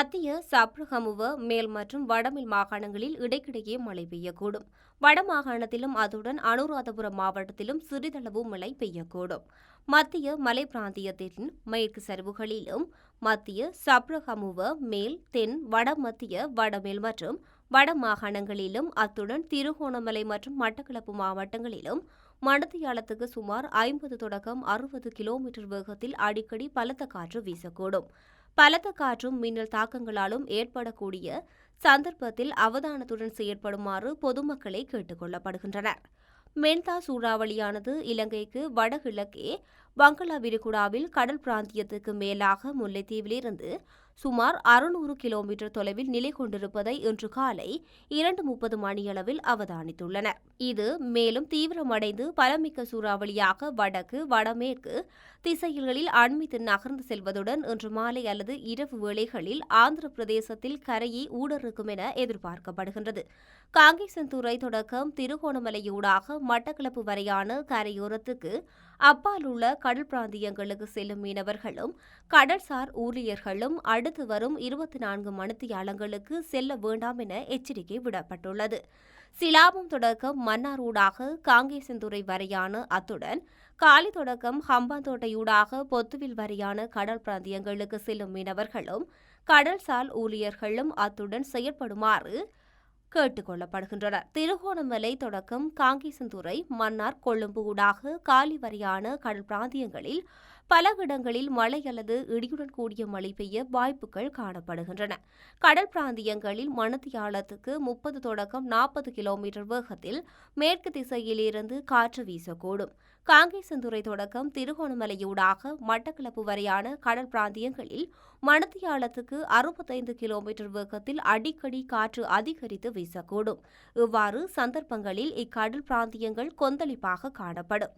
மத்திய சப்ரகமுவ மேல் மற்றும் வடமேல் மாகாணங்களில் இடைக்கிடையே மழை பெய்யக்கூடும். வடமாகாணத்திலும் அதுடன் அனுராதபுரம் மாவட்டத்திலும் சிறிதளவு மழை பெய்யக்கூடும். மத்திய மலை பிராந்தியத்தின் மேற்கு சரிவுகளிலும் மத்திய சப்ரகமுவ மேல் தென் வடமத்திய வடமேல் மற்றும் வடமாகாணங்களிலும் அத்துடன் திருகோணமலை மற்றும் மட்டக்களப்பு மாவட்டங்களிலும் மணித்தியாலத்துக்கு சுமார் 50 தொடக்கம் 60 கிலோமீட்டர் வேகத்தில் அடிக்கடி பலத்த காற்று வீசக்கூடும். பலத்த காற்றும் மின்னல் தாக்கங்களாலும் ஏற்படக்கூடிய சந்தர்ப்பத்தில் அவதானத்துடன் செயற்படுமாறு பொதுமக்களை கேட்டுக் கொள்ளப்படுகின்றனர். மென்தா சூறாவளியானது இலங்கைக்கு வடகிழக்கே வங்களா விரிகுடாவில் கடல் பிராந்தியத்துக்கு மேலாக முல்லைத்தீவிலிருந்து சுமார் 600 கிலோமீட்டர் தொலைவில் நிலை கொண்டிருப்பதை இன்று காலை 2:30 மணியளவில் அவதானித்துள்ளனர். இது மேலும் தீவிரமடைந்து பலமிக்க சூறாவளியாக வடக்கு வடமேற்கு திசைகளில் அண்மித்து நகர்ந்து செல்வதுடன் இன்று மாலை அல்லது இரவு வேளைகளில் ஆந்திர பிரதேசத்தில் கரையை ஊடறுக்கும் என எதிர்பார்க்கப்படுகின்றது. காங்கேசன்துறை தொடக்கம் திருகோணமலையூடாக மட்டக்களப்பு வரையான கரையோரத்துக்கு அப்பால் உள்ள கடல் பிராந்தியங்களுக்கு செல்லும் மீனவர்களும் கடல்சார் ஊழியர்களும் அடுத்து வரும் 24 மணித்தியாலங்களுக்கு செல்ல வேண்டாம் என எச்சரிக்கை விடப்பட்டுள்ளது. சிலாபம் தொடக்கம் மன்னாரூடாக காங்கேசன்துறை வரையான அத்துடன் காலி தொடக்கம் ஹம்பாந்தோட்டையூடாக பொத்துவில் வரையான கடல் பிராந்தியங்களுக்கு செல்லும் மீனவர்களும் கடல்சார் ஊழியர்களும் அத்துடன் செயற்படுமாறு கேட்டுக் கொள்ளப்படுகின்றனர். திருகோணமலை தொடக்கம் காங்கேசன்துறை மன்னார் கொழும்பு ஊடாக காலி வரையான கடல் பிராந்தியங்களில் பல இடங்களில் மழை அல்லது இடியுடன் கூடிய மழை பெய்ய வாய்ப்புகள் காணப்படுகின்றன. கடல் பிராந்தியங்களில் மணித்தியாலத்துக்கு 30 தொடக்கம் 40 கிலோமீட்டர் வேகத்தில் மேற்கு திசையிலிருந்து காற்று வீசக்கூடும். காங்கேசன்துறை தொடக்கம் திருகோணமலையூடாக மட்டக்களப்பு வரையான கடல் பிராந்தியங்களில் மணித்தியாலத்துக்கு 65 கிலோமீட்டர் வேகத்தில் அடிக்கடி காற்று அதிகரித்து வீசக்கூடும். இவ்வாறு சந்தர்ப்பங்களில் இக்கடல் பிராந்தியங்கள் கொந்தளிப்பாக காணப்படும்.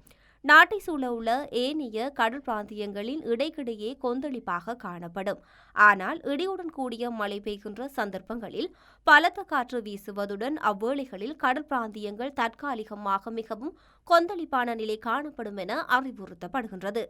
நாட்டை சூழவுள்ள ஏனைய கடல் பிராந்தியங்களில் இடைக்கிடையே கொந்தளிப்பாக காணப்படும். ஆனால் இடியுடன் கூடிய மழை பெய்கின்ற சந்தர்ப்பங்களில் பலத்த காற்று வீசுவதுடன் அவ்வேளைகளில் கடல் பிராந்தியங்கள் தற்காலிகமாக மிகவும் கொந்தளிப்பான நிலை காணப்படும் என அறிவுறுத்தப்படுகின்றது.